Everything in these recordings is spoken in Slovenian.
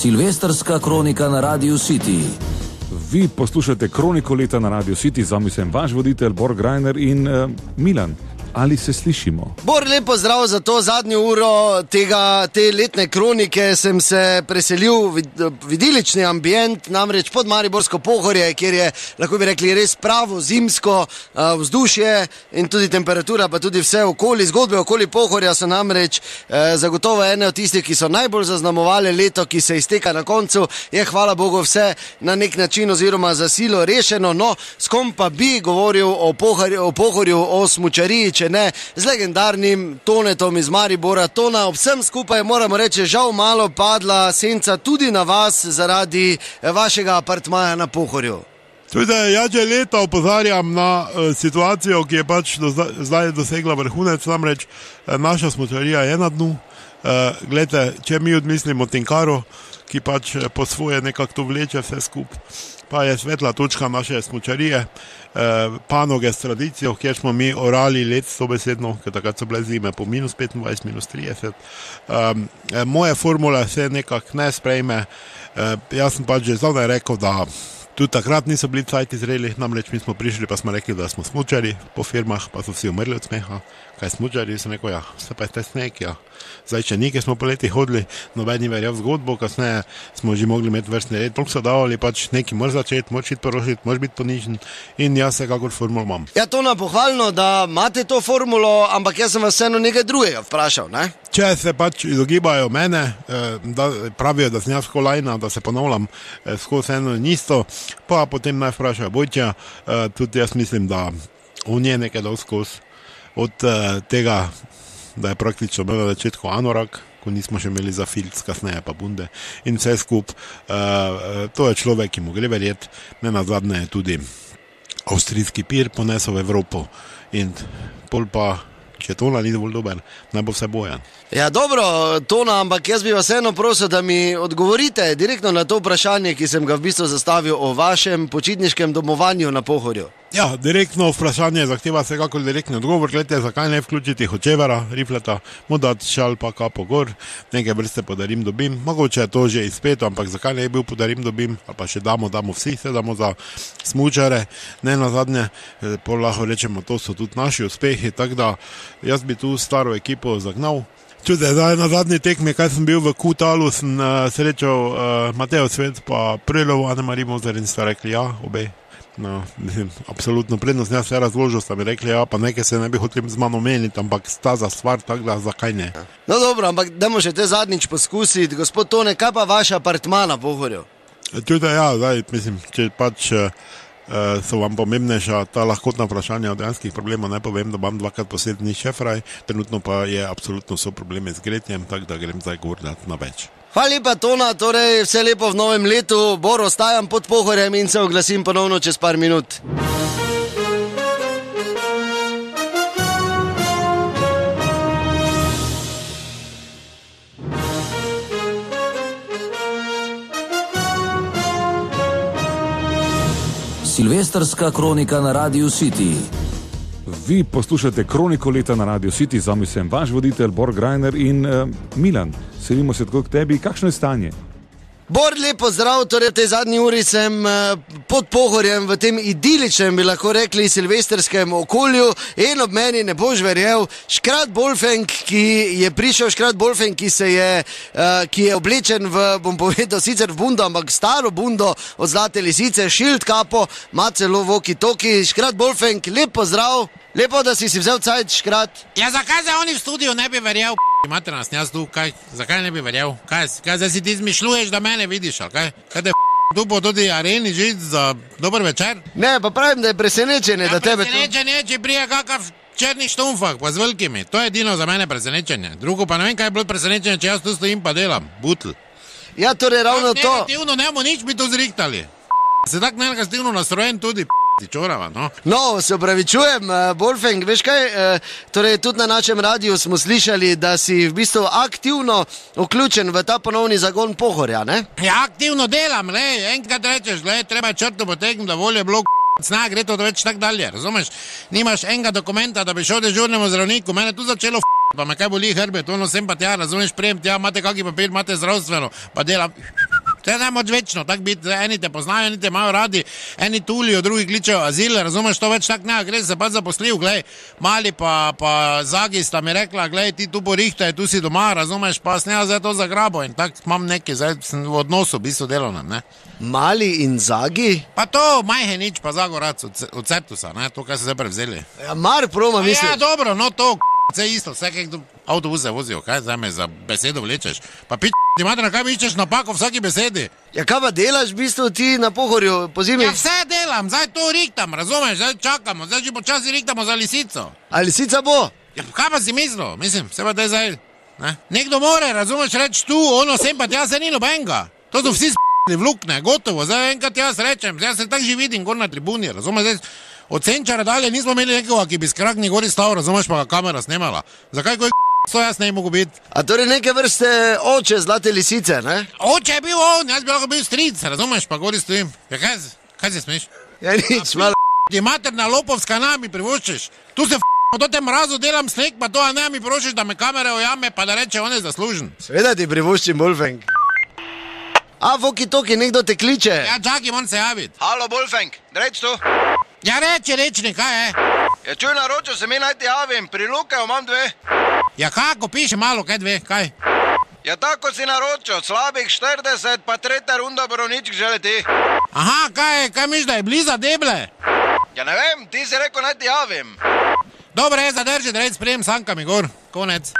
Silvestrska kronika na Radio City. Vi poslušate kroniko leta na Radio City, z vami sem vaš voditelj Bor Grajner in Milan. Ali se slišimo? Bor, lepo zdrav za to zadnjo uro te letne kronike. Sem se preselil v idilični ambient, namreč pod Mariborsko Pohorje, kjer je, lahko bi rekli, res pravo zimsko vzdušje in tudi temperatura, pa tudi vse okoli. Zgodbe okoli Pohorja so namreč zagotovo ene od tistih, ki so najbolj zaznamovali leto, ki se izteka na koncu. Je, hvala Bogu, vse na nek način oziroma za silo rešeno. No, s kom pa bi govoril o Pohorju, o smučariji, če ne z legendarnim Tonetom iz Maribora. Tona, ob vsem skupaj moramo reči, žal malo padla senca tudi na vas zaradi vašega apartmaja na Pohorju. Tudi jaz že leta opozarjam na situacijo, ki je pač zdaj dosegla vrhunec, namreč naša smučarija je na dnu. Glejte, če mi odmislimo Tinkaro, ki pač po svoje nekako to vleče vse skupaj, pa je svetla točka naše smučarije, panoge s tradicijo, kjer smo mi orali let sobesedno, ker takrat so bile zime po minus 25, minus 30. Moje formule se nekako ne sprejme. Jaz sem pač že zdaj rekel, da tudi takrat niso bili cajti zreli, namreč mi smo prišli, pa smo rekli, da smo smučari po firmah, pa so vsi umrli od smeha. Kaj smučari? Sem rekel, ja, vse pa je te sneg, ja. Zdaj, če nekaj smo poleti hodili, noben ni verjel v zgodbo, kasneje smo že mogli imeti vrstni red, toliko so davali, pač neki moraš začeti, moraš iti porošiti, moraš biti ponižen in jaz se kakor formulo imam. Ja, Tona, pohvalno, da imate to formulo, ampak jaz sem vas vseeno nekaj drugega vprašal, ne? Če se pač izogibajo mene, da pravijo, da sem jaz kolajna, da se ponavljam skozi eno in isto, pa potem naj vprašajo Vojtja, tudi jaz mislim, da on je nekaj dal skozi od tega, da je praktično bil na začetku anorak, ko nismo še imeli za filc, kasneje pa bunde in vse skup. To je človek, ki mu gre verjeti, ne nazadnje je tudi avstrijski pir ponesel v Evropo in pol pa, če Tona ni dovolj dober, naj bo vse Bojan. Ja, dobro, Tona, ampak jaz bi vas eno prosil, da mi odgovorite direktno na to vprašanje, ki sem ga v bistvu zastavil o vašem počitniškem domovanju na Pohorju. Ja, direktno vprašanje zahteva vsekakor direktni odgovor. Gledajte, zakaj ne vključiti Hočevera, rifleta, mu dati šal pa kapo gor, nekaj vrste podarim dobim, mogoče je to že izpeto, ampak zakaj ne je bil podarim dobim, ali pa še damo vsi, se damo za smučare, ne nazadnje, pol lahko rečemo, to so tudi naši uspehi, tako da jaz bi tu staro ekipo zagnal. Čude, zdaj na zadnji tekmi, kaj sem bil v Kutalu, sem srečal Mateo Svet pa Prelovo, Anne-Marie Moser in sta rekli ja, obe. No, mislim, absolutno prednost, jaz vse razložil, sta mi rekli, ja, pa nekaj se ne bi hoteli z mano meniti, ampak sta za stvar, tako da zakaj ne. No dobro, ampak dajmo še te zadnjič poskusiti. Gospod Tone, kaj pa vaš apartma na Pohorju? Tudi ja, zdaj, mislim, če pač so vam pomembnejša ta lahkotna vprašanja o dejanskih problemov, ne povem, da imam dvakrat posebni šefraj, trenutno pa je absolutno so probleme z gretjem, tako da grem zdaj govoriti na več. Hvala lepa, Tona, torej vse lepo v novem letu. Bor, ostajam pod Pohorjem in se oglasim ponovno čez par minut. Silvestrska kronika na Radio City. Vi poslušate kroniko leta na Radio City, z vami sem vaš voditelj Bor Grajner in Milan. Selimo se tako k tebi, kakšno je stanje? Bor, lepo zdrav, torej v tej zadnji uri sem pod Pohorjem v tem idiličnem, bi lahko rekli, silvestrskem okolju in ob meni, ne boš verjel, Škrat Bolfenk, ki je prišel, Škrat Bolfenk, ki je oblečen v, bom povedal, sicer v bundo, ampak staro bundo od Zlate lisice, šilt kapo, ima celo walkie-talkie. Škrat Bolfenk, lepo zdrav, lepo, da si vzel cajt, Škrat. Ja, zakaj za oni v studiu ne bi verjel? Imate nas, jaz tu, zakaj ne bi verjel? Kaj zdaj si ti izmišljuješ, da mene vidiš, ali kaj? Kaj te tu po tudi areni žiti za dober večer? Ne, pa pravim, da je presenečenje, da tebe tu... Presenečenje, če prije kakav črnih štumfah, pa z velikimi. To je edino za mene presenečenje. Drugo pa ne vem, kaj je bilo presenečenje, če jaz tu stojim pa delam. Butl. Ja, torej ravno to... Negativno nemo nič bi tu zrihtali. Se tak negativno nastrojen tudi, čorava, no. No, se opravičujem, Bolfenk, veš kaj, torej tudi na našem radiju smo slišali, da si v bistvu aktivno vključen v ta ponovni zagon Pohorja, ne? Ja, aktivno delam, enkrat rečeš, treba je črto potegniti, da volje bilo gre to več tak dalje, razumeš? Nimaš enega dokumenta, da bi šel dežurnemu zdravniku, mene tu začelo pa me kaj boli hrbet, ono sem pa tja, razumeš, prijem tja, imate kaki papir, imate zdravstveno, pa delam. To je najmoč večno, tako biti, eni te poznajo, eni te imajo radi, eni tulijo, drugi kličejo azil, razumeš, to več tak ne, gre se pa zaposlil, glej, Mali pa Zagi sta mi rekla, glej, ti tu porihtaj, tu si doma, razumeš, pa snega zdaj to zagrabo in tako imam nekaj, zdaj sem v odnosu, v bistvu delovnem, ne. Mali in Zagi? Pa to, Majhenič pa Zagorac od Ceptusa, ne, to, kaj se zdaj prevzeli. Ja, mar proma, mislim. Ja, dobro, no to, vse isto, vse kak avtobuse vozijo, kaj zdaj me za besedo vlečeš, pa ti mater, na kaj mi iščeš napako vsaki besedi? Ja, kaj pa delaš v bistvu ti na Pohorju po zimi? Ja, vse delam, zdaj to rihtam, razumeš, zdaj čakamo, zdaj že počasi rihtamo za lisico. A lisica bo? Ja, kaj pa si mislil, mislim, se pa te zdaj, ne? Nekdo more, razumeš, reč tu, ono sem pa tja, se ni nobenga, to so vsi s***li vlukne, gotovo, zdaj enkrat jaz rečem, zdaj se tako že vidim gor na tribuni, razumeš, zdaj od Senčara dalje nismo imeli nekoga, ki bi s Krakni gori stal, razumeš, pa ga kamera snemala, zakaj koji to jaz ne mogu biti. A torej neke vrste oče zlate lisice, ne? Oče je bil on, jaz bi lahko bil stric, razumeš, pa gori stojim. Ja, kaj se smeš? Ja, nič, malo. Ti materna lopovska mi privoščiš. Tu se do tem mrazu delam sneg, pa to, a ne mi prošiš, da me kamere ojame, pa da reče, on je zaslužen. Seveda ti privoščim, Bolfenk. A, Voki Toki, nekdo te kliče. Ja, čakaj, moram se javiti. Halo, Bolfenk, reč tu. Ja, reči, kaj je? Ja, čuj, naročil se mi naj ti javim, pri Lukaju imam 2. Ja, kako, piše malo, kaj 2, kaj? Ja, tako si naročil, slabih 40, pa 3. runda Borovničk že leti. Aha, kaj misliš, da je bliza deble? Ja, ne vem, ti si rekel naj ti javim. Dobre, zadrži, da reč sprejem sankami gor, konec.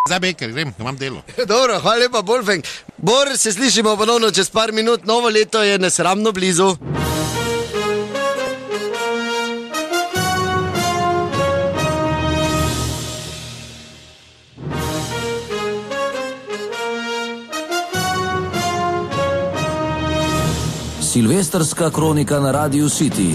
Zdaj Beker, grem, imam delo. Dobro, hvala lepa, Bolfenk. Bor, se slišimo ponovno čez par minut, novo leto je nesramno blizu. Silvestrska kronika na Radio City.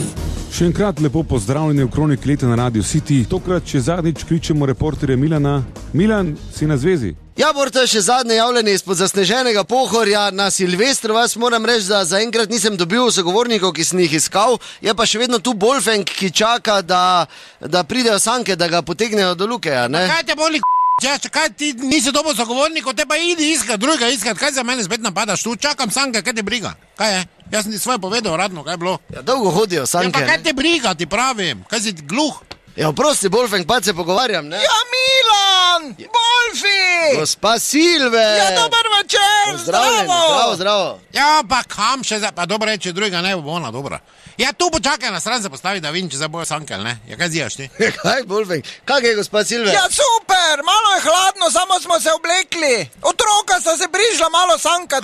Še enkrat lepo pozdravljeni v kroniki leta na Radio City. Tokrat še zadnjič kličemo reporterja Milana. Milan, si na zvezi? Ja, Bor, to je še zadnje javljanje izpod zasneženega Pohorja na Silvestru. Vas moram reči, da zaenkrat nisem dobil sogovornikov, ki sem jih iskal. Je pa še vedno tu Bolfenk, ki čaka, da pridejo sanke, da ga potegnejo do Lukeja, ne? Kaj te boli, kaj ti nisi dobil sogovornikov, te pa idi iskat, drugega iskat. Kaj za mene spet napadaš tu? Čakam sanke, kaj te briga? Kaj je? Jaz sem ti svoje povedal, radno, kaj je bilo? Ja, dolgo hodijo sanke. Ja, pa kaj te briga, ti pravim? Kaj si gluh? Ja, prosti, Bolfenk, pa se pogovarjam, ne? Ja, Milan! Bolfi! Gospa Silve! Ja, dober večer! Zdravo! Ja, pa kam še zdaj? Pa dobro reči, drugega ne bo ona, dobra. Ja, tu počakaj na stran se postavi, da vidim, če zdaj bojo sanke, ne? Ja, kaj zijaš ti? Kaj, Bolfenk? Kak je, gospa Silve? Ja, super! Malo je hladno, samo smo se oblekli. Otroka sta se prišla malo sankat.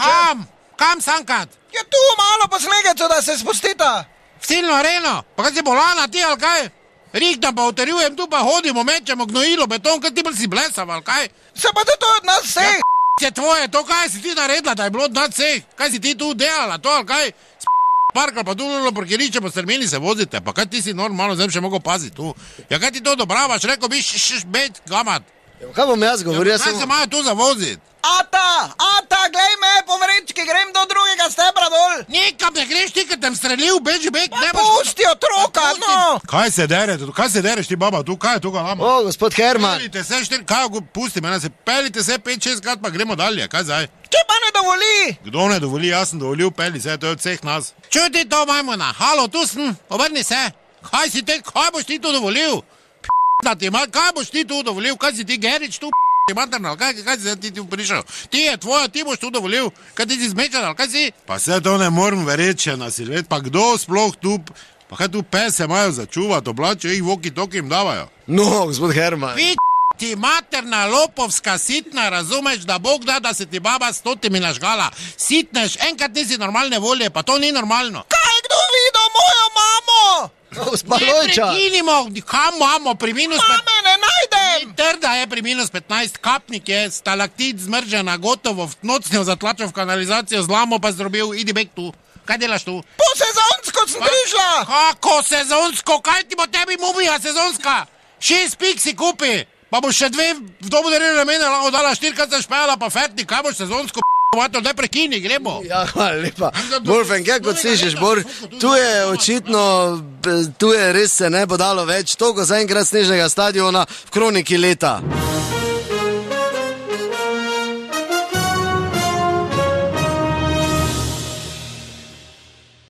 Kam sankat? Ja, tu malo po snegecu, da se spustita. V silno areno? Pa kaj si bolana ti, ali kaj? Rihtam pa uterjujem, tu pa hodimo, mečemo gnojilo, beton, kaj ti bolj si blesav, ali kaj? Se pa to je od nas vseh. Ja, je tvoje, to kaj si ti naredila, da je bilo od nas vseh? Kaj si ti tu delala, to ali kaj? Parkal pa tu lulo parkiriče, po strmini se vozite, pa kaj ti si normalno zdaj še mogo paziti tu? Ja, kaj ti to odobravaš, rekel bi bet, gamat. Ja, kaj bom jaz govoril? Ja, kaj se imajo tu zavoziti? Ata, glej me po vrečki, grem do drugega stebra dol. Nikam ne greš, ti, kad tem strelil, beži bek, ne boš... Pusti otroka, no! Kaj se dereš ti, baba, tu, kaj je tu ga lama? O, gospod Herman. Pelite se, pusti me, pelite se 5-6 krat, pa gremo dalje, kaj zdaj? Če pa ne dovoli? Kdo ne dovoli, jaz sem dovolil, peli se, to je od vseh nas. Čuti to, majmuna, halo, tu sem, obrni se. Kaj boš ti tu dovolil? Kaj boš ti tu dovolil, kaj si ti Gerič tu, materno, kaj si ti tu prišel? Ti je tvoja, ti boš tu dovolil, kaj ti si zmečan, kaj si? Pa vse to ne morem verjeti, na Silvet, pa kdo sploh tu, pa kaj tu pese imajo začuvati, oblačijo jih Voki Toki jim davajo. No, gospod Herman. Ti materna lopovska sitna, razumeš, da Bog da, da se ti baba 100 nažgala. Sitneš, enkrat nisi normalne volje, pa to ni normalno. Kaj kdo videl mojo mamo? Gospa Lojča. Ne prekinimo, kam mamo, pri minus... Mame ne najdem. Trda je pri minus 15, kapnik je, stalaktit zmržena, gotovo, nocnjo zatlačil v kanalizacijo, zlamo pa zdrobil, idi bek tu. Kaj delaš tu? Po sezonsko sem prišla. Kako sezonsko, kaj ti bo tebi mumija sezonska? 6 pik si kupi. Pa boš še 2 v domu darili mene, lahko dala 4, kad se špejala, pa fertni, kaj boš sezonsko Vato, daj prekini, gremo. Ja, hvala lepa. Wolfen, kaj kot slišiš, Bor, tu je očitno, tu je res se ne bo dalo več, toliko zaenkrat snežnega stadiona v kroniki leta.